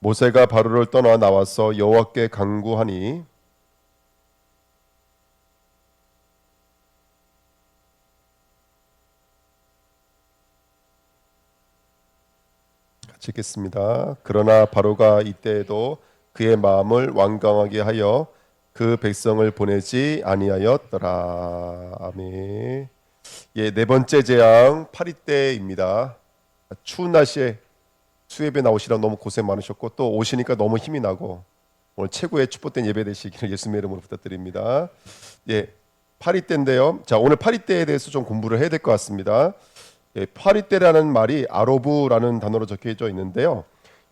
모세가 바로를 떠나 나와서 여호와께 간구하니 같이 읽겠습니다. 그러나 바로가 이때에도 그의 마음을 완강하게 하여 그 백성을 보내지 아니하였더라. 아멘. 예, 네 번째 재앙 파리떼입니다. 추운 날씨에 수협에 나오시라 너무 고생 많으셨고 또 오시니까 너무 힘이 나고 오늘 최고의 축복된 예배 되시기를 예수님의 이름으로 부탁드립니다. 예, 파리떼인데요. 자, 오늘 파리떼에 대해서 좀 공부를 해야 될 것 같습니다. 예, 파리떼라는 말이 아로브라는 단어로 적혀져 있는데요.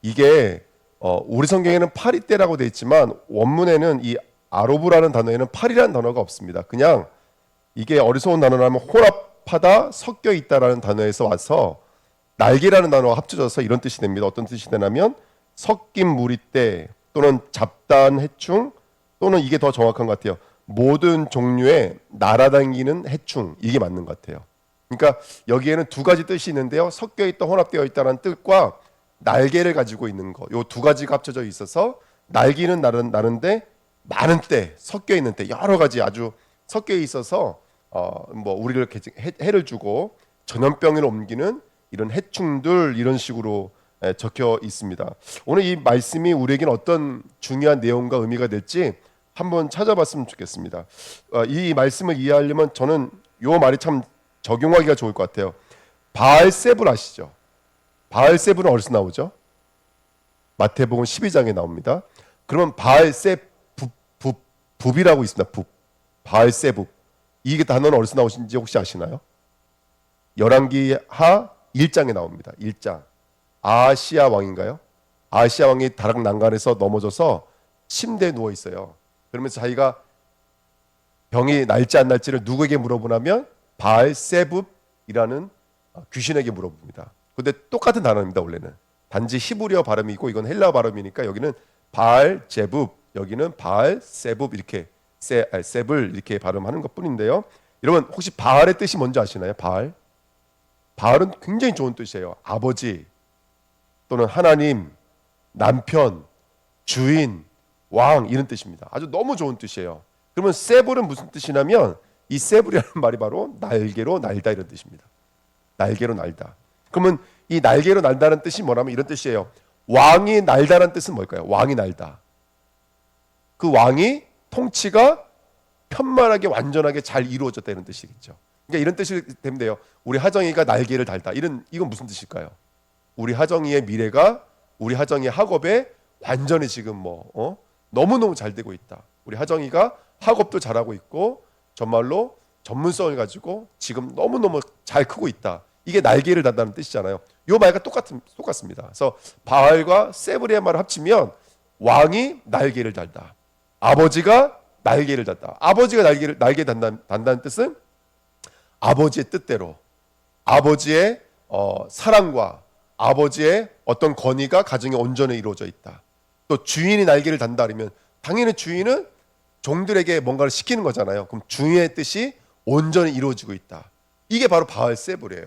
이게 우리 성경에는 파리떼라고 되어 있지만 원문에는 이 아로브라는 단어에는 파리라는 단어가 없습니다. 그냥 이게 어리석은 단어라면 혼합하다, 섞여 있다라는 단어에서 와서 날개라는 단어가 합쳐져서 이런 뜻이 됩니다. 어떤 뜻이 되냐면 섞인 무리떼 또는 잡다한 해충 또는 이게 더 정확한 것 같아요. 모든 종류의 날아다니는 해충, 이게 맞는 것 같아요. 그러니까 여기에는 두 가지 뜻이 있는데요. 섞여 있다, 혼합되어 있다는 뜻과 날개를 가지고 있는 거, 요 두 가지가 합쳐져 있어서 날개는 나는데 많은 때, 섞여 있는 때, 여러 가지 아주 섞여 있어서 뭐 우리를 해를 주고 전염병을 옮기는 이런 해충들, 이런 식으로 적혀 있습니다. 오늘 이 말씀이 우리에게는 어떤 중요한 내용과 의미가 될지 한번 찾아봤으면 좋겠습니다. 이 말씀을 이해하려면 저는 요 말이 참 적용하기가 좋을 것 같아요. 바알세불 아시죠? 바알세불은 어디서 나오죠? 마태복음 12장에 나옵니다. 그러면 바알세불이라고 있습니다. 바알세불. 이 단어는 어디서 나오신지 혹시 아시나요? 열왕기하 1장에 나옵니다. 1장. 아하시아 왕인가요? 아하시아 왕이 다락 난간에서 넘어져서 침대에 누워 있어요. 그러면서 자기가 병이 날지 안 날지를 누구에게 물어보냐면 바알세붑이라는 귀신에게 물어봅니다. 근데 똑같은 단어입니다. 원래는 단지 히브리어 발음이고 이건 헬라어 발음이니까 여기는 바알제붑, 여기는 바알세붑 이렇게 세불 이렇게 발음하는 것뿐인데요. 여러분 혹시 바알의 뜻이 뭔지 아시나요? 바알은 굉장히 좋은 뜻이에요. 아버지 또는 하나님, 남편, 주인, 왕 이런 뜻입니다. 아주 너무 좋은 뜻이에요. 그러면 세불은 무슨 뜻이냐면 이 세불이라는 말이 바로 날개로 날다 이런 뜻입니다. 날개로 날다. 그러면 이 날개로 날다는 뜻이 뭐냐면 이런 뜻이에요. 왕이 날다라는 뜻은 뭘까요? 왕이 날다. 그 왕이 통치가 편만하게 완전하게 잘 이루어졌다는 뜻이겠죠. 그러니까 이런 뜻이 되면 돼요. 우리 하정이가 날개를 달다. 이건 무슨 뜻일까요? 우리 하정이의 미래가 우리 하정이의 학업에 완전히 지금 너무너무 잘 되고 있다. 우리 하정이가 학업도 잘하고 있고 정말로 전문성을 가지고 지금 너무너무 잘 크고 있다. 이게 날개를 단다는 뜻이잖아요. 이 말과 똑같습니다. 그래서 바알과 세브리의 말을 합치면 왕이 날개를 달다. 아버지가 날개를 달다. 아버지가 날개 단다는 뜻은 아버지의 뜻대로 아버지의 사랑과 아버지의 어떤 권위가 가정에 온전히 이루어져 있다. 또 주인이 날개를 단다 그러면 당연히 주인은 종들에게 뭔가를 시키는 거잖아요. 그럼 주인의 뜻이 온전히 이루어지고 있다. 이게 바로 바알세불이에요.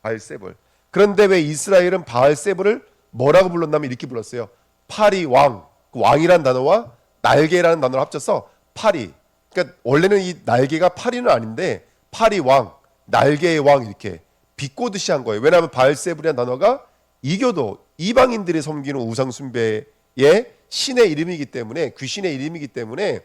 바알세불. 그런데 왜 이스라엘은 바알세불을 뭐라고 불렀냐면 이렇게 불렀어요. 파리 왕. 그 왕이란 단어와 날개라는 단어를 합쳐서 파리. 그러니까 원래는 이 날개가 파리는 아닌데 파리 왕, 날개의 왕 이렇게 비꼬듯이 한 거예요. 왜냐하면 바알세불이라는 단어가 이교도 이방인들이 섬기는 우상 숭배의 신의 이름이기 때문에 귀신의 이름이기 때문에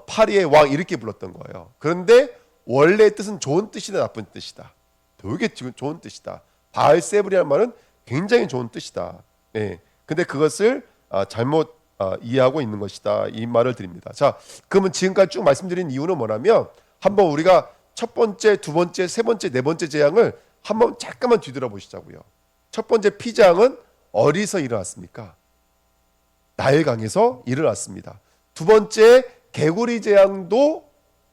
파리의 왕 이렇게 불렀던 거예요. 그런데 원래의 뜻은 좋은 뜻이다 나쁜 뜻이다. 되게 좋은 뜻이다. 바알세불이라는 말은 굉장히 좋은 뜻이다. 예. 근데 그것을 잘못 이해하고 있는 것이다. 이 말을 드립니다. 자, 그러면 지금까지 쭉 말씀드린 이유는 뭐냐면 한번 우리가 첫 번째, 두 번째, 세 번째, 네 번째 재앙을 한번 잠깐만 뒤돌아보시자고요. 첫 번째 피재앙은 어디서 일어났습니까? 나일강에서 일어났습니다. 두 번째 개구리 재앙도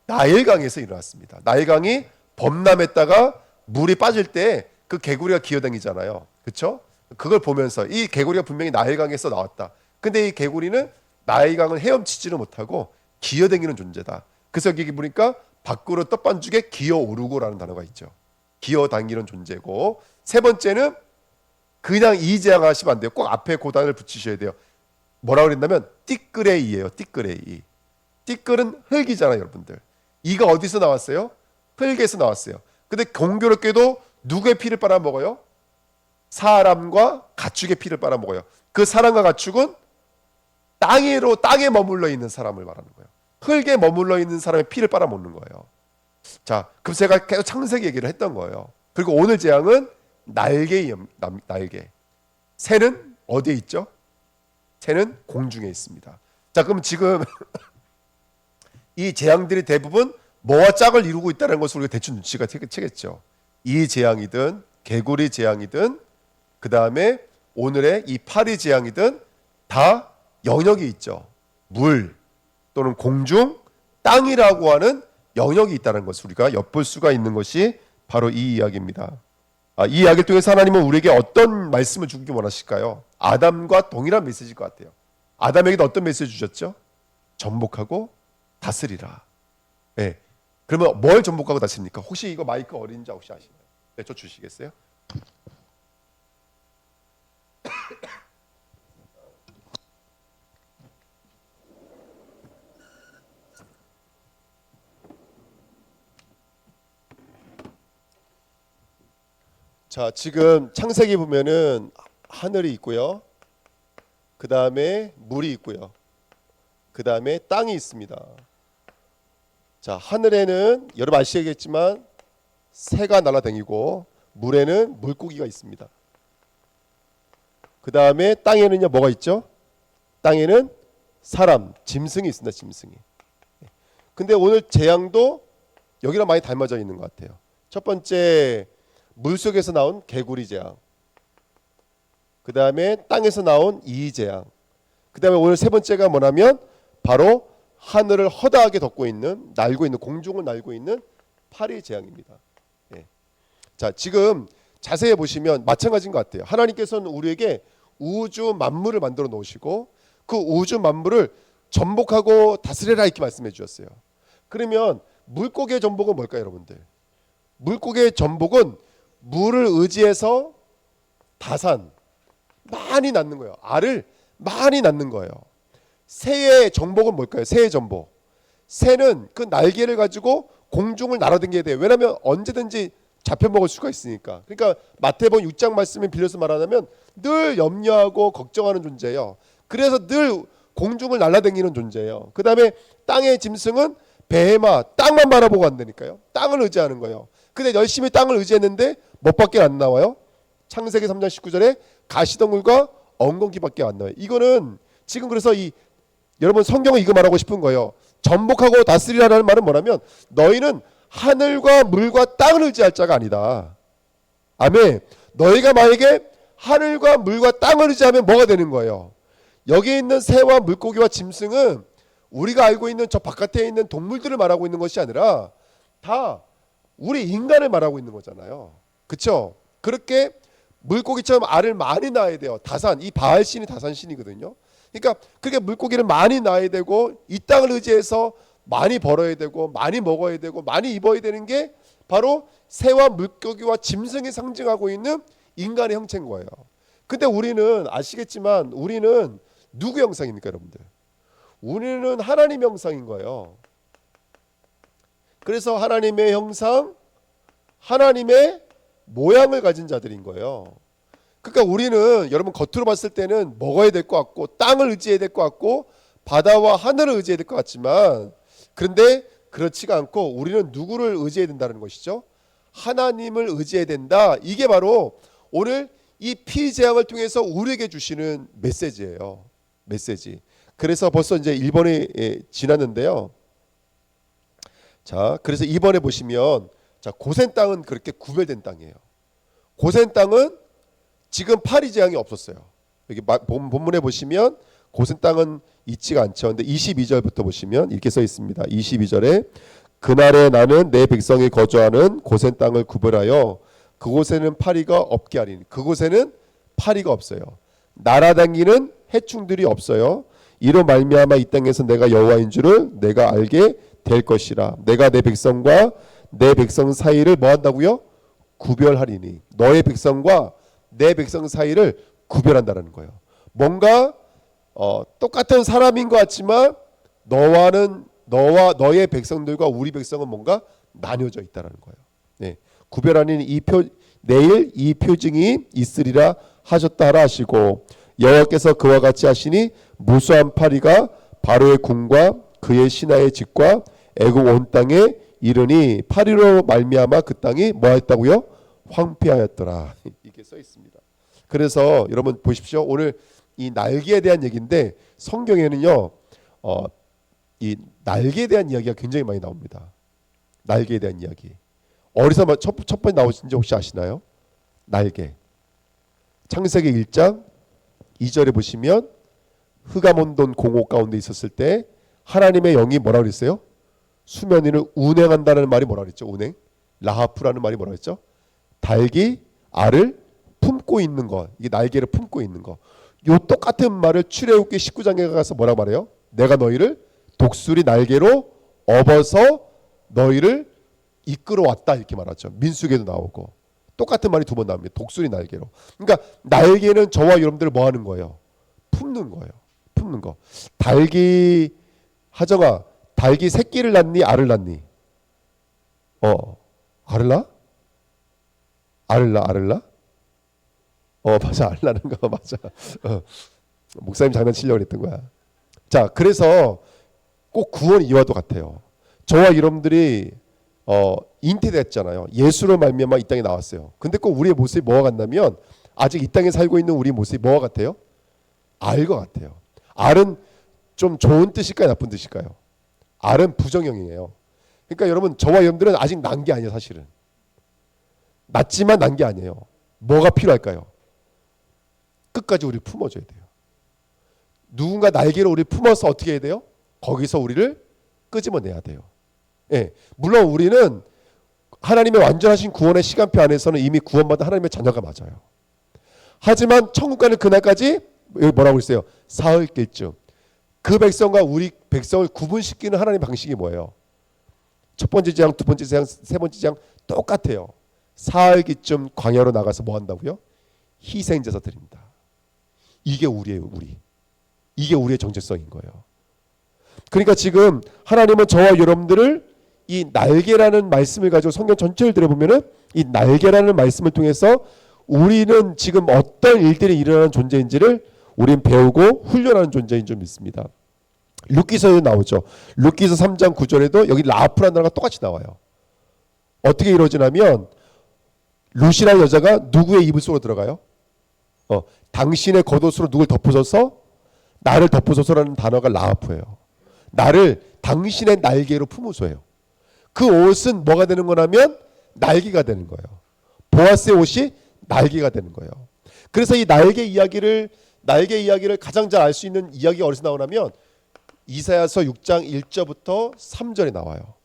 나일강에서 일어났습니다. 나일강이 범람했다가 물이 빠질 때 그 개구리가 기어다니잖아요. 그렇죠? 그걸 보면서 이 개구리가 분명히 나일강에서 나왔다. 근데 이 개구리는 나일강을 헤엄치지는 못하고 기어다니는 존재다. 그래서 여기 보니까 밖으로 떡반죽에 기어오르고라는 단어가 있죠. 기어다니는 존재고 세 번째는 그냥 이 재앙 하시면 안 돼요. 꼭 앞에 고단을 붙이셔야 돼요. 뭐라고 그랬냐면 띠끄레이예요. 띠끄레이. 띠끌은 흙이잖아요, 여러분들. 이가 어디서 나왔어요? 흙에서 나왔어요. 근데 공교롭게도 누구의 피를 빨아먹어요? 사람과 가축의 피를 빨아먹어요. 그 사람과 가축은 땅에 머물러 있는 사람을 말하는 거예요. 흙에 머물러 있는 사람의 피를 빨아먹는 거예요. 자, 그럼 제가 계속 창세기 얘기를 했던 거예요. 그리고 오늘 재앙은 날개예요. 날개. 새는 어디에 있죠? 새는 공중에 있습니다. 자, 그럼 지금 이 재앙들이 대부분 뭐와 짝을 이루고 있다는 것을 우리가 대충 눈치가 채겠죠. 이 재앙이든 개구리 재앙이든 그 다음에 오늘의 이 파리 재앙이든 다 영역이 있죠. 물 또는 공중, 땅이라고 하는 영역이 있다는 것을 우리가 엿볼 수가 있는 것이 바로 이 이야기입니다. 이 이야기를 통해서 하나님은 우리에게 어떤 말씀을 주기 원하실까요? 아담과 동일한 메시지일 것 같아요. 아담에게도 어떤 메시지 주셨죠? 전복하고 다스리라. 네. 그러면 뭘 전복하고 다스립니까? 혹시 이거 마이크 어린지 혹시 아시나요? 네, 저 주시겠어요? 자, 지금 창세기 보면은 하늘이 있고요. 그 다음에 물이 있고요. 그 다음에 땅이 있습니다. 자, 하늘에는 여러분 아시겠지만 새가 날아다니고 물에는 물고기가 있습니다. 그 다음에 땅에는요 뭐가 있죠? 땅에는 사람, 짐승이 있습니다. 짐승이. 근데 오늘 재앙도 여기랑 많이 닮아져 있는 것 같아요. 첫 번째 물속에서 나온 개구리 재앙, 그 다음에 땅에서 나온 이 재앙, 그 다음에 오늘 세 번째가 뭐냐면 바로 하늘을 허다하게 덮고 있는, 날고 있는, 공중을 날고 있는 파리 재앙입니다. 예. 자, 지금 자세히 보시면 마찬가지인 것 같아요. 하나님께서는 우리에게 우주 만물을 만들어 놓으시고 그 우주 만물을 전복하고 다스려라 이렇게 말씀해 주셨어요. 그러면 물고기의 전복은 뭘까요, 여러분들? 물고기의 전복은 물을 의지해서 다산 많이 낳는 거예요. 알을 많이 낳는 거예요. 새의 전복은 뭘까요? 새의 전복. 새는 그 날개를 가지고 공중을 날아다녀야 돼요. 왜냐하면 언제든지 잡혀먹을 수가 있으니까. 그러니까 마태복음 6장 말씀을 빌려서 말하자면 늘 염려하고 걱정하는 존재예요. 그래서 늘 공중을 날아다니는 존재예요. 그 다음에 땅의 짐승은 베헤마, 땅만 바라보고 간다니까요. 땅을 의지하는 거예요. 근데 열심히 땅을 의지했는데 뭐밖에 안 나와요? 창세기 3장 19절에 가시덩굴과 엉겅퀴밖에 안 나와요. 이거는 지금 그래서 여러분 성경은 이거 말하고 싶은 거예요. 전복하고 다스리라는 말은 뭐냐면 너희는 하늘과 물과 땅을 의지할 자가 아니다. 아멘. 너희가 만약에 하늘과 물과 땅을 의지하면 뭐가 되는 거예요? 여기 있는 새와 물고기와 짐승은 우리가 알고 있는 저 바깥에 있는 동물들을 말하고 있는 것이 아니라 다 우리 인간을 말하고 있는 거잖아요. 그렇죠? 그렇게 물고기처럼 알을 많이 낳아야 돼요. 다산, 이 바알신이 다산신이거든요. 그러니까 그렇게 물고기를 많이 낳아야 되고 이 땅을 의지해서 많이 벌어야 되고 많이 먹어야 되고 많이 입어야 되는 게 바로 새와 물고기와 짐승이 상징하고 있는 인간의 형체인 거예요. 근데 우리는 아시겠지만 우리는 누구 형상입니까, 여러분들? 우리는 하나님의 형상인 거예요. 그래서 하나님의 형상, 하나님의 모양을 가진 자들인 거예요. 그러니까 우리는 여러분 겉으로 봤을 때는 먹어야 될 것 같고 땅을 의지해야 될 것 같고 바다와 하늘을 의지해야 될 것 같지만 그런데 그렇지가 않고 우리는 누구를 의지해야 된다는 것이죠? 하나님을 의지해야 된다. 이게 바로 오늘 이 피재앙을 통해서 우리에게 주시는 메시지예요. 메시지. 그래서 벌써 이제 1번이 지났는데요. 자, 그래서 2번에 보시면 자, 고센 땅은 그렇게 구별된 땅이에요. 고센 땅은 지금 파리 재앙이 없었어요. 여기 본문에 보시면 고센 땅은 있지가 않죠. 근데 22절부터 보시면 이렇게 써 있습니다. 22절에 그날에 나는 내 백성이 거주하는 고센 땅을 구별하여 그곳에는 파리가 없게 하리니. 그곳에는 파리가 없어요. 날아다니는 해충들이 없어요. 이로 말미암아 이 땅에서 내가 여호와인 줄을 내가 알게 될 것이라. 내가 내 백성과 내 백성 사이를 뭐 한다고요? 구별하리니. 너의 백성과 내 백성 사이를 구별한다는 거예요. 뭔가 똑같은 사람인 것 같지만 너와 너의 백성들과 우리 백성은 뭔가 나뉘어져 있다는 거예요. 네. 구별하는 내일 이 표징이 있으리라 하셨다 하라 하시고 여호와께서 그와 같이 하시니 무수한 파리가 바로의 궁과 그의 신하의 집과 애굽 온 땅에 이르니 파리로 말미암아 그 땅이 뭐했다고요? 황폐하였더라. 이게 써 있습니다. 그래서 여러분 보십시오. 오늘 이 날개에 대한 얘기인데 성경에는요, 이 날개에 대한 이야기가 굉장히 많이 나옵니다. 날개에 대한 이야기. 어디서 첫 번째 나오신지 혹시 아시나요? 날개. 창세기 1장 2절에 보시면 흑암온돈 공호 가운데 있었을 때 하나님의 영이 뭐라고 그랬어요? 수면 위를 운행한다는 말이 뭐라고 그랬죠? 운행. 라하프라는 말이 뭐라고 그랬죠? 닭이 알을 품고 있는 것. 이게 날개를 품고 있는 것. 요 똑같은 말을 출애굽기 19장에 가서 뭐라고 말해요? 내가 너희를 독수리 날개로 업어서 너희를 이끌어왔다 이렇게 말하죠. 민수기에도 나오고 똑같은 말이 두 번 나옵니다. 독수리 날개로. 그러니까 날개는 저와 여러분들을 뭐 하는 거예요? 품는 거예요. 품는 거. 하정아, 닭이 새끼를 낳니 알을 낳니? 알을 낳아? 알을 낳아? 맞아, 알 낳는 거 맞아. 목사님 장난치려고 그랬던 거야. 자, 그래서 꼭 구원이 이와도 같아요. 저와 여러분들이 잉태됐잖아요. 예수로 말미암아 이 땅에 나왔어요. 근데 꼭 우리의 모습이 뭐와 같냐면 아직 이 땅에 살고 있는 우리 모습이 뭐와 같아요? 알과 같아요. 알은 좀 좋은 뜻일까요? 나쁜 뜻일까요? 알은 부정형이에요. 그러니까 여러분 저와 여러분들은 아직 난 게 아니에요. 사실은 낳지만 난 게 아니에요. 뭐가 필요할까요? 끝까지 우리를 품어줘야 돼요. 누군가 날개로 우리를 품어서 어떻게 해야 돼요? 거기서 우리를 끄집어내야 돼요. 예, 물론 우리는 하나님의 완전하신 구원의 시간표 안에서는 이미 구원받은 하나님의 자녀가 맞아요. 하지만 천국 가는 그날까지 여기 뭐라고 했어요? 사흘길쯤. 그 백성과 우리 백성을 구분시키는 하나님의 방식이 뭐예요? 첫 번째 재앙, 두 번째 재앙, 세 번째 재앙 똑같아요. 사흘기쯤 광야로 나가서 뭐 한다고요? 희생제사 드립니다. 이게 우리예요, 우리. 이게 우리의 정체성인 거예요. 그러니까 지금 하나님은 저와 여러분들을 이 날개라는 말씀을 가지고 성경 전체를 들어보면은 이 날개라는 말씀을 통해서 우리는 지금 어떤 일들이 일어나는 존재인지를 우린 배우고 훈련하는 존재인 줄 믿습니다. 룻기서에 나오죠. 룻기서 3장 9절에도 여기 라프라는 단어가 똑같이 나와요. 어떻게 이루어지냐면 룻이라는 여자가 누구의 이불 속으로 들어가요? 당신의 겉옷으로 누굴 덮으소서, 나를 덮으소서라는 단어가 라프예요. 나를 당신의 날개로 품으소예요. 그 옷은 뭐가 되는 거냐면 날개가 되는 거예요. 보아스의 옷이 날개가 되는 거예요. 그래서 이 날개 이야기를 가장 잘 알 수 있는 이야기가 어디서 나오냐면 이사야서 6장 1절부터 3절에 나와요.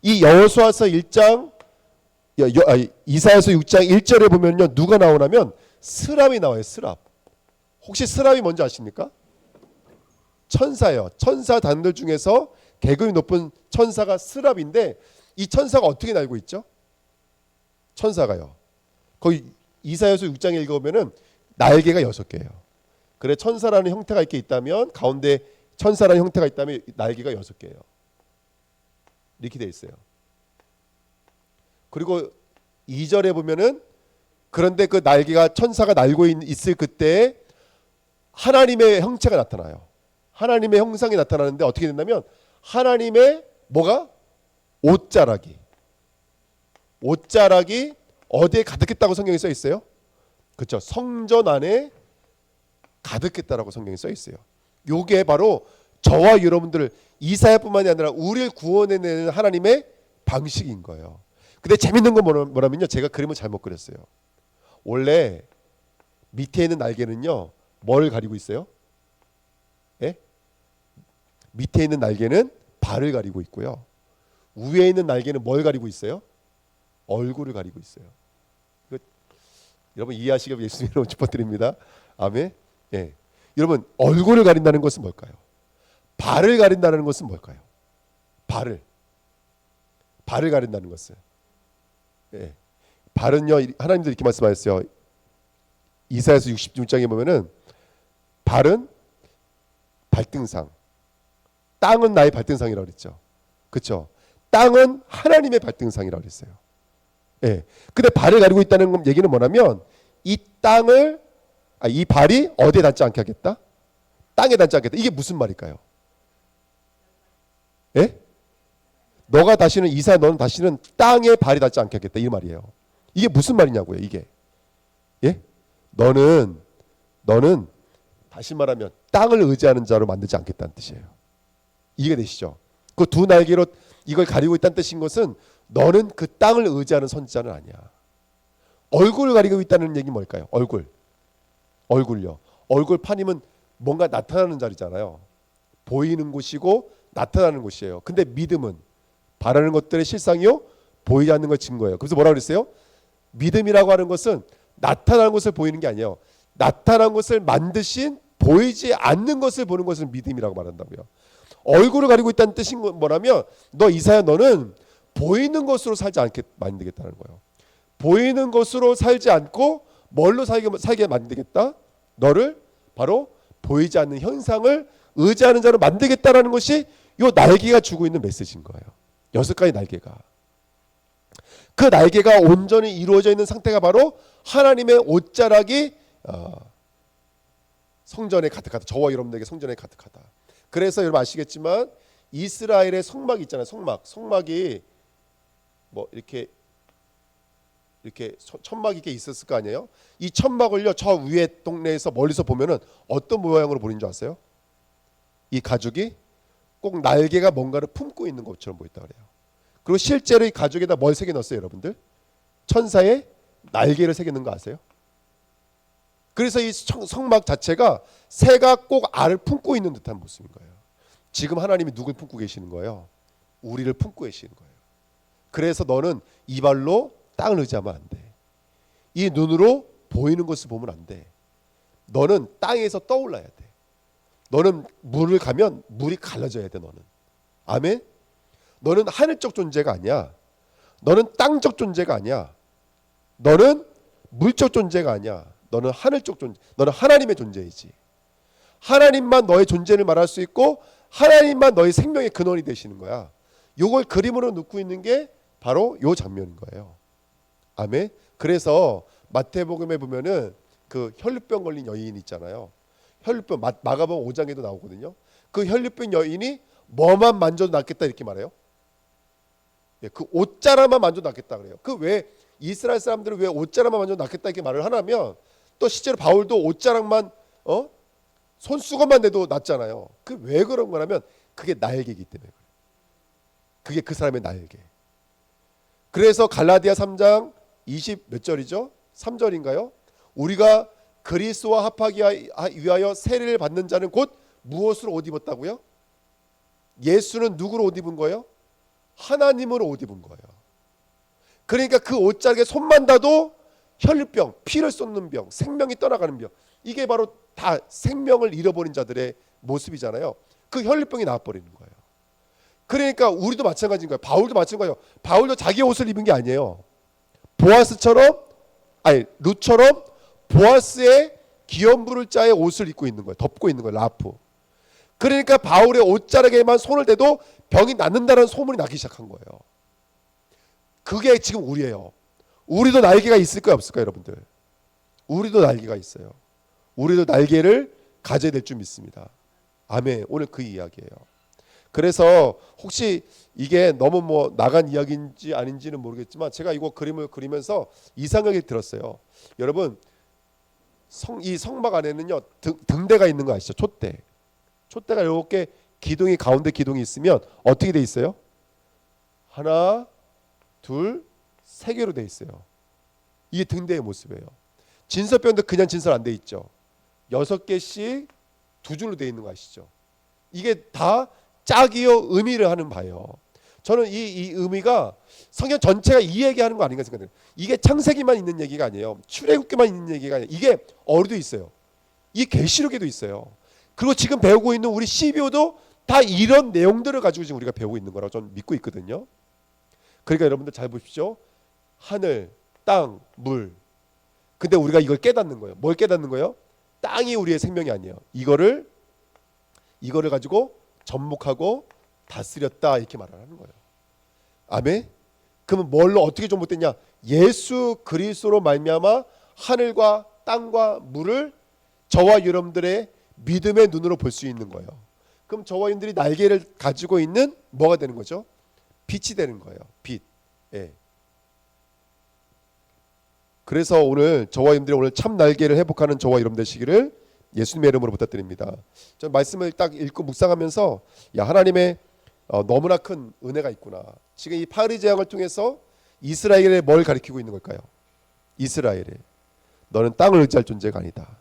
이 여호수아서 1장 이사야서 6장 1절에 보면요 누가 나오냐면 스랍이 나와요. 스랍. 혹시 스랍이 뭔지 아십니까? 천사예요. 천사 단들 중에서 계급이 높은 천사가 스랍인데 이 천사가 어떻게 날고 있죠? 천사가요. 거기 이사야서 6장에 읽어보면은 날개가 6개예요. 그래 천사라는 형태가 이렇게 있다면 가운데 천사라는 형태가 있다면 날개가 6개예요. 이렇게 돼 있어요. 그리고 2절에 보면은 그런데 그 날개가 천사가 날고 있을 그때 하나님의 형체가 나타나요. 하나님의 형상이 나타나는데 어떻게 된다면 하나님의 뭐가? 옷자락이 어디에 가득했다고 성경에 써 있어요? 그렇죠. 성전 안에 가득했다라고 성경에 써 있어요. 요게 바로 저와 여러분들을 이사야뿐만이 아니라 우리를 구원해내는 하나님의 방식인 거예요. 근데 재밌는 건 뭐냐면요. 제가 그림을 잘못 그렸어요. 원래 밑에 있는 날개는요. 뭘 가리고 있어요? 예? 밑에 있는 날개는 발을 가리고 있고요. 위에 있는 날개는 뭘 가리고 있어요? 얼굴을 가리고 있어요. 여러분 이해하시길 예수님으로 축복드립니다. 아멘. 예. 여러분 얼굴을 가린다는 것은 뭘까요? 발을 가린다는 것은 뭘까요? 발을 가린다는 것은 발은요 하나님도 이렇게 말씀하셨어요. 이사야서 66장에 보면은 발은 발등상, 땅은 나의 발등상이라고 그랬죠. 그렇죠? 땅은 하나님의 발등상이라고 그랬어요. 예. 근데 발을 가리고 있다는 얘기는 뭐냐면 이 땅을 이 발이 어디에 닿지 않게 하겠다? 땅에 닿지 않겠다. 이게 무슨 말일까요? 예? 너가 다시는 이사야 너는 다시는 땅에 발이 닿지 않게 하겠다 이 말이에요. 이게 무슨 말이냐고요, 이게. 예? 너는 다시 말하면 땅을 의지하는 자로 만들지 않겠다는 뜻이에요. 이해되시죠? 그 두 날개로 이걸 가리고 있다는 뜻인 것은 너는 그 땅을 의지하는 선지자는 아니야. 얼굴을 가리고 있다는 얘기 뭘까요? 얼굴요. 얼굴 판이면 뭔가 나타나는 자리잖아요. 보이는 곳이고 나타나는 곳이에요. 근데 믿음은 바라는 것들의 실상이요 보이지 않는 걸 증거예요. 그래서 뭐라 그랬어요? 믿음이라고 하는 것은 나타나는 것을 보이는 게 아니에요. 나타난 것을 만드신 보이지 않는 것을 보는 것을 믿음이라고 말한다고요. 얼굴을 가리고 있다는 뜻이 뭐냐면 너 이사야 너는 보이는 것으로 살지 않게 만들겠다는 거예요. 보이는 것으로 살지 않고 뭘로 살게 만들겠다? 너를 바로 보이지 않는 현상을 의지하는 자로 만들겠다라는 것이 이 날개가 주고 있는 메시지인 거예요. 6가지 날개가. 그 날개가 온전히 이루어져 있는 상태가 바로 하나님의 옷자락이 성전에 가득하다. 저와 여러분들에게 성전에 가득하다. 그래서 여러분 아시겠지만 이스라엘의 성막 있잖아요. 성막이 뭐 이렇게 천막이 이렇게 있었을 거 아니에요. 이 천막을요 저 위에 동네에서 멀리서 보면은 어떤 모양으로 보이는 줄 아세요? 이 가죽이 꼭 날개가 뭔가를 품고 있는 것처럼 보였다 그래요. 그리고 실제로 이 가죽에다 뭘 새겨 넣었어요, 여러분들? 천사의 날개를 새겨 넣은 거 아세요? 그래서 이 성막 자체가 새가 꼭 알을 품고 있는 듯한 모습인 거예요. 지금 하나님이 누굴 품고 계시는 거예요? 우리를 품고 계시는 거예요. 그래서 너는 이 발로 땅을 의지하면 안 돼. 이 눈으로 보이는 것을 보면 안 돼. 너는 땅에서 떠올라야 돼. 너는 물을 가면 물이 갈라져야 돼. 너는. 아멘. 너는 하늘적 존재가 아니야. 너는 땅적 존재가 아니야. 너는 물적 존재가 아니야. 너는 하늘적 존재. 너는 하나님의 존재이지. 하나님만 너의 존재를 말할 수 있고 하나님만 너의 생명의 근원이 되시는 거야. 요걸 그림으로 넣고 있는 게 바로 요 장면인 거예요. 아멘. 그래서 마태복음에 보면은 그 혈루병 걸린 여인 있잖아요. 혈루병 마가복음 5장에도 나오거든요. 그 혈루병 여인이 뭐만 만져도 낫겠다 이렇게 말해요. 그 옷자락만 만져도 낫겠다 그래요. 그 왜 이스라엘 사람들은 왜 옷자락만 만져도 낫겠다 이렇게 말을 하냐면 또 실제로 바울도 옷자락만 손수건만 내도 낫잖아요. 그 왜 그런 거냐면 그게 날개이기 때문에 그래요. 그게 그 사람의 날개. 그래서 갈라디아 3장 20 몇 절이죠? 3절인가요? 우리가 그리스도와 합하기 위하여 세례를 받는 자는 곧 무엇으로 옷 입었다고요? 예수는 누구로 옷 입은 거예요? 하나님으로 옷 입은 거예요. 그러니까 그 옷자락에 손만 닿아도 혈루병, 피를 쏟는 병, 생명이 떠나가는 병, 이게 바로 다 생명을 잃어버린 자들의 모습이잖아요. 그 혈루병이 나와버리는 거예요. 그러니까 우리도 마찬가지인 거예요. 바울도 마찬가지예요. 바울도 자기 옷을 입은 게 아니에요. 룻처럼 보아스의 기업 부를 자의 옷을 입고 있는 거예요. 덮고 있는 거예요. 라프. 그러니까 바울의 옷자락에만 손을 대도 병이 낫는다는 소문이 나기 시작한 거예요. 그게 지금 우리예요. 우리도 날개가 있을까요, 없을까요, 여러분들? 우리도 날개가 있어요. 우리도 날개를 가져야 될 줄 믿습니다. 아멘. 오늘 그 이야기예요. 그래서 혹시 이게 너무 뭐 나간 이야기인지 아닌지는 모르겠지만 제가 이거 그림을 그리면서 이 생각이 들었어요. 여러분 이 성막 안에는요 등대가 있는 거 아시죠? 촛대. 촛대가 이렇게 기둥이 가운데 기둥이 있으면 어떻게 돼 있어요? 하나, 둘, 세 개로 돼 있어요. 이게 등대의 모습이에요. 진설병도 그냥 진설 안 돼 있죠. 6개씩 두 줄로 돼 있는 거 아시죠? 이게 다 짝이요 의미를 하는 바예요. 저는 이 의미가 성경 전체가 이 얘기하는 거 아닌가 생각해요. 이게 창세기만 있는 얘기가 아니에요. 출애굽기만 있는 얘기가 아니에요. 이게 어디도 있어요. 이 계시록에도 있어요. 그리고 지금 배우고 있는 우리 CBO도 다 이런 내용들을 가지고 지금 우리가 배우고 있는 거라고 저는 믿고 있거든요. 그러니까 여러분들 잘 보십시오. 하늘, 땅, 물. 근데 우리가 이걸 깨닫는 거예요. 뭘 깨닫는 거예요? 땅이 우리의 생명이 아니에요. 이거를 가지고 접목하고 다스렸다 이렇게 말을 하는 거예요. 아멘. 그러면 뭘로 어떻게 접목됐냐? 예수 그리스도로 말미암아 하늘과 땅과 물을 저와 여러분들의 믿음의 눈으로 볼 수 있는 거예요. 그럼 저와 여러분들이 날개를 가지고 있는 뭐가 되는 거죠? 빛이 되는 거예요. 빛. 예. 그래서 오늘 저와 여러분들이 오늘 참 날개를 회복하는 저와 여러분 되시기를 예수님의 이름으로 부탁드립니다. 저 말씀을 딱 읽고 묵상하면서 야 하나님의 너무나 큰 은혜가 있구나. 지금 이 파리 재앙을 통해서 이스라엘에 뭘 가리키고 있는 걸까요? 이스라엘에 너는 땅을 의지할 존재가 아니다.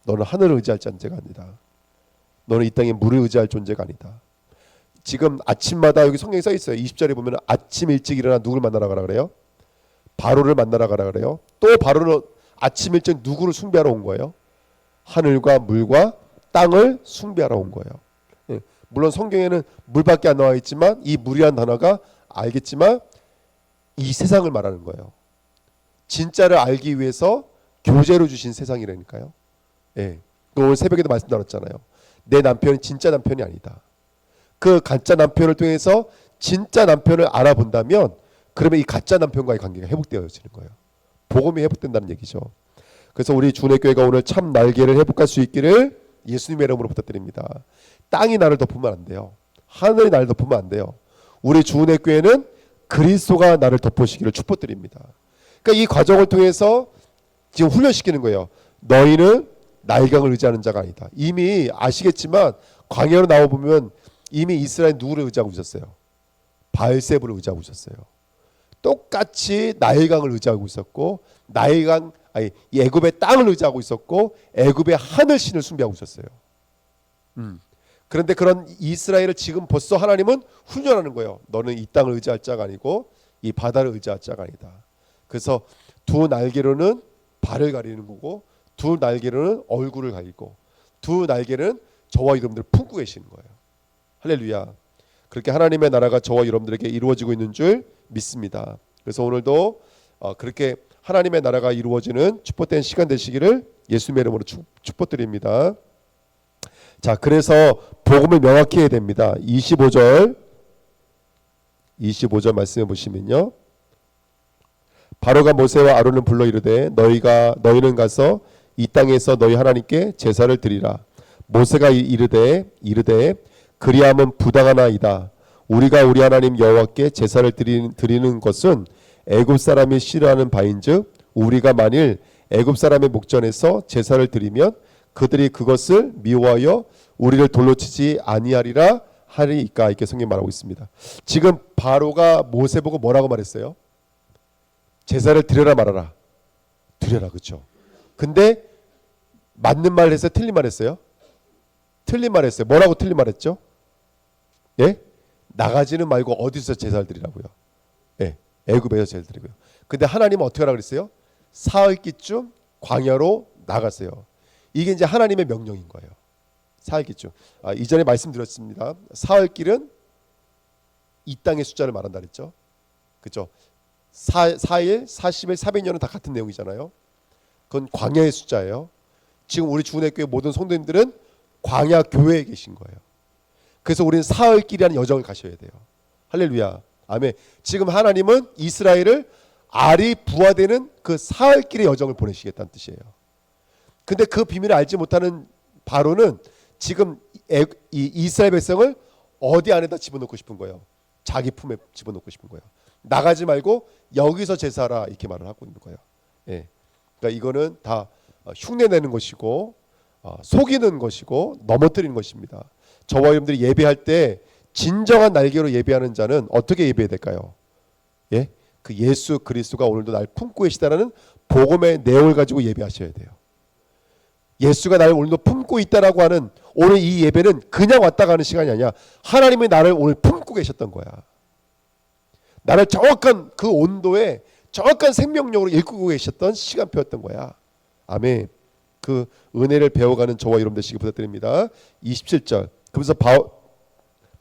너는 하늘을 의지할 존재가 아니다. 너는 이 땅에 물을 의지할 존재가 아니다. 지금 아침마다 여기 성경에 써 있어요. 20절에 보면 아침 일찍 일어나 누구를 만나러 가라 그래요? 바로를 만나러 가라 그래요. 또 바로는 아침 일찍 누구를 숭배하러 온 거예요? 하늘과 물과 땅을 숭배하러 온 거예요. 예. 물론 성경에는 물밖에 안 나와 있지만 이 물이라는 단어가 알겠지만 이 세상을 말하는 거예요. 진짜를 알기 위해서 교재로 주신 세상이라니까요. 예. 오늘 새벽에도 말씀 나눴잖아요. 내 남편이 진짜 남편이 아니다. 그 가짜 남편을 통해서 진짜 남편을 알아본다면 그러면 이 가짜 남편과의 관계가 회복되어지는 거예요. 복음이 회복된다는 얘기죠. 그래서 우리 주내교회가 오늘 참 날개를 회복할 수 있기를 예수님의 이름으로 부탁드립니다. 땅이 나를 덮으면 안 돼요. 하늘이 나를 덮으면 안 돼요. 우리 주내교회는 그리스도가 나를 덮으시기를 축복드립니다. 그러니까 이 과정을 통해서 지금 훈련시키는 거예요. 너희는 날강을 의지하는 자가 아니다. 이미 아시겠지만 광야로 나와보면 이미 이스라엘 누구를 의지하고 있었어요? 바알세불을 의지하고 있었어요. 똑같이 나일강을 의지하고 있었고 이 애굽의 땅을 의지하고 있었고 애굽의 하늘신을 숭배하고 있었어요. 그런데 그런 이스라엘을 지금 벌써 하나님은 훈련하는 거예요. 너는 이 땅을 의지할 자가 아니고 이 바다를 의지할 자가 아니다. 그래서 두 날개로는 발을 가리는 거고 두 날개로는 얼굴을 가리고 두 날개는 저와 여러분들을 품고 계시는 거예요. 할렐루야. 그렇게 하나님의 나라가 저와 여러분들에게 이루어지고 있는 줄 믿습니다. 그래서 오늘도 그렇게 하나님의 나라가 이루어지는 축복된 시간 되시기를 예수님의 이름으로 축복드립니다. 자, 그래서 복음을 명확히 해야 됩니다. 25절 말씀해 보시면요. 바로가 모세와 아론을 불러 이르되 너희는 가서 이 땅에서 너희 하나님께 제사를 드리라. 모세가 이르되 그리함은 부당하나이다. 우리가 우리 하나님 여호와께 제사를 드리는 것은 애굽 사람이 싫어하는 바인즉 우리가 만일 애굽 사람의 목전에서 제사를 드리면 그들이 그것을 미워하여 우리를 돌로 치지 아니하리라 하리이까. 이렇게 성경이 말하고 있습니다. 지금 바로가 모세 보고 뭐라고 말했어요? 제사를 드려라 말아라. 드려라. 그렇죠. 근데 맞는 말 했어요? 틀린 말 했어요? 틀린 말 했어요. 뭐라고 틀린 말 했죠? 예? 나가지는 말고 어디서 제사를 드리라고요? 예. 애굽에서 제사를 드리고요. 근데 하나님은 어떻게 하라 그랬어요? 사흘기쯤 광야로 나갔어요. 이게 이제 하나님의 명령인 거예요. 사흘기쯤. 이전에 말씀드렸습니다. 사흘길은 이 땅의 숫자를 말한다 그랬죠. 그렇죠? 4일, 40일, 400년은 다 같은 내용이잖아요. 그건 광야의 숫자예요. 지금 우리 주은혜교회 모든 성도님들은 광야 교회에 계신 거예요. 그래서 우리는 사흘길이라는 여정을 가셔야 돼요. 할렐루야. 아멘. 지금 하나님은 이스라엘을 알이 부화되는 그 사흘길의 여정을 보내시겠다는 뜻이에요. 근데 그 비밀을 알지 못하는 바로는 지금 이 이스라엘 백성을 어디 안에다 집어넣고 싶은 거예요. 자기 품에 집어넣고 싶은 거예요. 나가지 말고 여기서 제사하라 이렇게 말을 하고 있는 거예요. 예. 그러니까 이거는 다 흉내내는 것이고 속이는 것이고 넘어뜨리는 것입니다. 저와 여러분들이 예배할 때 진정한 날개로 예배하는 자는 어떻게 예배해야 될까요? 예? 그 예수 그리스도가 오늘도 날 품고 계시다라는 복음의 내용을 가지고 예배하셔야 돼요. 예수가 나를 오늘도 품고 있다라고 하는 오늘 이 예배는 그냥 왔다 가는 시간이 아니야. 하나님이 나를 오늘 품고 계셨던 거야. 나를 정확한 그 온도에 정확한 생명력으로 이끌고 계셨던 시간표였던 거야. 아멘. 그 은혜를 배워가는 저와 여러분 되시기 부탁드립니다. 27절. 그래서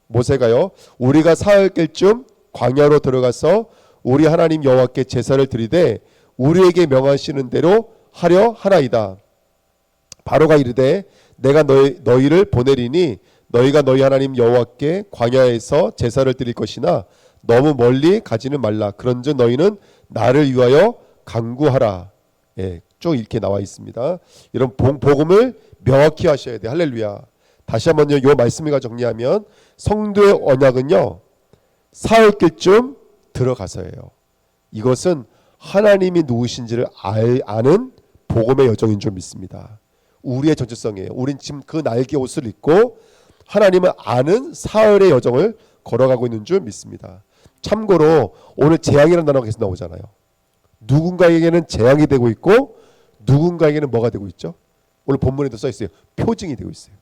모세가요. 우리가 사흘길쯤 광야로 들어가서 우리 하나님 여호와께 제사를 드리되 우리에게 명하시는 대로 하려 하나이다. 바로가 이르되 내가 너희를 보내리니 너희가 너희 하나님 여호와께 광야에서 제사를 드릴 것이나 너무 멀리 가지는 말라. 그런즉 너희는 나를 위하여 간구하라. 예, 쭉 이렇게 나와 있습니다. 이런 복음을 명확히 하셔야 돼. 할렐루야. 다시 한번요, 요 말씀을 정리하면 성도의 언약은요, 사흘길쯤 들어가서예요. 이것은 하나님이 누구신지를 아는 복음의 여정인 줄 믿습니다. 우리의 정체성이에요. 우린 지금 그 날개 옷을 입고 하나님을 아는 사흘의 여정을 걸어가고 있는 줄 믿습니다. 참고로 오늘 재앙이라는 단어가 계속 나오잖아요. 누군가에게는 재앙이 되고 있고 누군가에게는 뭐가 되고 있죠? 오늘 본문에도 써 있어요. 표징이 되고 있어요.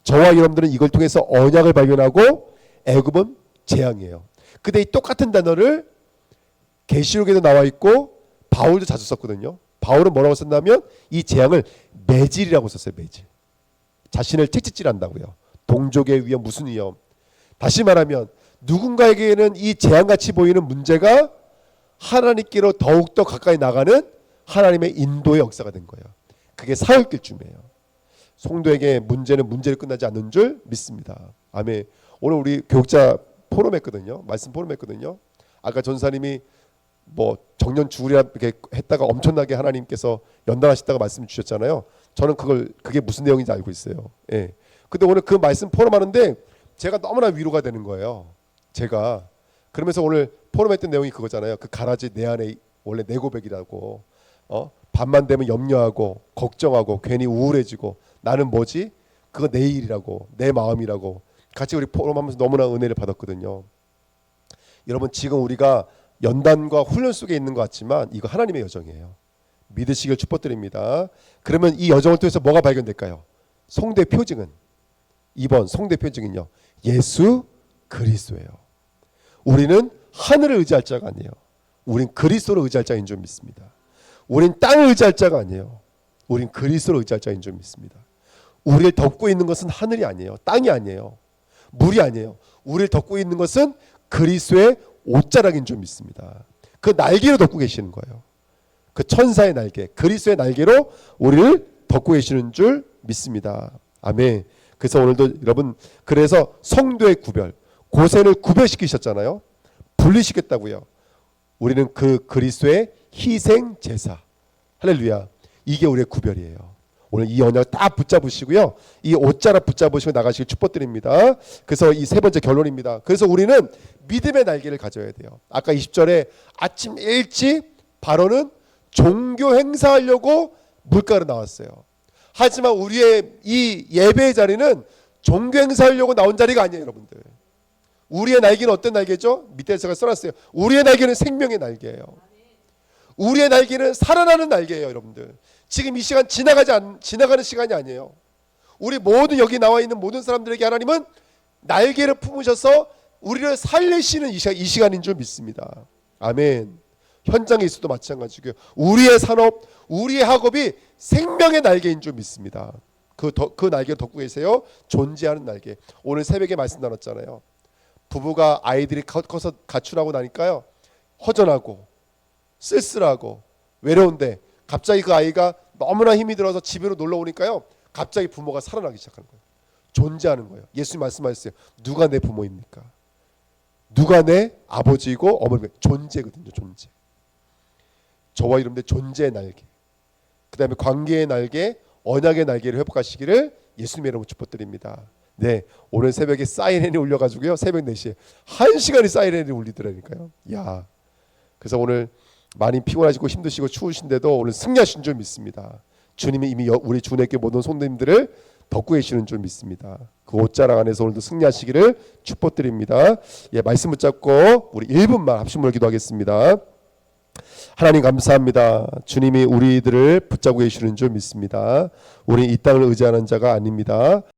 저와 여러분들은 이걸 통해서 언약을 발견하고 애굽은 재앙이에요. 근데 이 똑같은 단어를 계시록에도 나와 있고 바울도 자주 썼거든요. 바울은 뭐라고 썼냐면 이 재앙을 매질이라고 썼어요. 매질. 자신을 채찍질한다고요. 동족의 위험, 무슨 위험. 다시 말하면 누군가에게는 이 재앙같이 보이는 문제가 하나님께로 더욱더 가까이 나가는 하나님의 인도의 역사가 된 거예요. 그게 사흘길쯤이에요. 성도에게 문제는 문제로 끝나지 않는 줄 믿습니다. 아멘. 오늘 우리 교육자 포럼했거든요. 말씀 포럼했거든요. 아까 전사님이 뭐 정년 주일이라 이렇게 했다가 엄청나게 하나님께서 연단하셨다가 말씀 주셨잖아요. 저는 그게 무슨 내용인지 알고 있어요. 예. 근데 오늘 그 말씀 포럼하는데 제가 너무나 위로가 되는 거예요. 제가 그러면서 오늘 포럼했던 내용이 그거잖아요. 그 가라지 내 안에 원래 내 고백이라고. 밤만 되면 염려하고 걱정하고 괜히 우울해지고 나는 뭐지? 그거 내 일이라고, 내 마음이라고. 같이 우리 포럼하면서 너무나 은혜를 받았거든요. 여러분 지금 우리가 연단과 훈련 속에 있는 것 같지만 이거 하나님의 여정이에요. 믿으시길 축복드립니다. 그러면 이 여정을 통해서 뭐가 발견될까요? 성도의 표징은 2번 성도의 표징은요, 예수 그리스도예요. 우리는 하늘을 의지할 자가 아니에요. 우린 그리스도를 의지할 자인 줄 믿습니다. 우린 땅을 의지할 자가 아니에요. 우린 그리스도를 의지할 자인 줄 믿습니다. 우리를 덮고 있는 것은 하늘이 아니에요. 땅이 아니에요. 물이 아니에요. 우리를 덮고 있는 것은 그리스도의 옷자락인 줄 믿습니다. 그 날개로 덮고 계시는 거예요. 그 천사의 날개, 그리스도의 날개로 우리를 덮고 계시는 줄 믿습니다. 아멘. 그래서 오늘도 여러분, 그래서 성도의 구별, 고센을 구별시키셨잖아요. 분리시켰다고요. 우리는 그 그리스도의 희생 제사, 할렐루야. 이게 우리의 구별이에요. 오늘 이 언약을 딱 붙잡으시고요, 이 옷자락 붙잡으시고 나가시길 축복드립니다. 그래서 이 세 번째 결론입니다. 그래서 우리는 믿음의 날개를 가져야 돼요. 아까 20절에 아침 일찍 바로는 종교 행사하려고 물가로 나왔어요. 하지만 우리의 이 예배의 자리는 종교 행사하려고 나온 자리가 아니에요. 여러분들, 우리의 날개는 어떤 날개죠? 밑에 제가 써놨어요. 우리의 날개는 생명의 날개예요. 우리의 날개는 살아나는 날개예요. 여러분들, 지금 이 시간 지나가는 시간이 아니에요. 우리 모든 여기 나와 있는 모든 사람들에게 하나님은 날개를 품으셔서 우리를 살리시는 이 시간인 줄 믿습니다. 아멘. 현장에 있어도 마찬가지고요. 우리의 산업, 우리의 학업이 생명의 날개인 줄 믿습니다. 그 날개를 덮고 계세요. 존재하는 날개. 오늘 새벽에 말씀 나눴잖아요. 부부가 아이들이 커서 가출하고 나니까요, 허전하고 쓸쓸하고 외로운데 갑자기 그 아이가 너무나 힘이 들어서 집으로 놀러 오니까요, 갑자기 부모가 살아나기 시작하는 거예요. 존재하는 거예요. 예수님 말씀하셨어요. 누가 내 부모입니까? 누가 내 아버지이고 어머니입니까? 존재거든요. 존재. 저와 여러분들 존재의 날개, 그 다음에 관계의 날개, 언약의 날개를 회복하시기를 예수님의 이름으로 축복드립니다. 네, 오늘 새벽에 사이렌이 울려가지고요, 새벽 4시에 1시간이 사이렌이 울리더라니까요. 야, 그래서 오늘 많이 피곤하시고 힘드시고 추우신데도 오늘 승리하신 줄 믿습니다. 주님이 이미 우리 주님께 모든 손님들을 덮고 계시는 줄 믿습니다. 그 옷자락 안에서 오늘도 승리하시기를 축복드립니다. 예, 말씀 붙잡고 우리 1분만 합심으로 기도하겠습니다. 하나님 감사합니다. 주님이 우리들을 붙잡고 계시는 줄 믿습니다. 우리 이 땅을 의지하는 자가 아닙니다.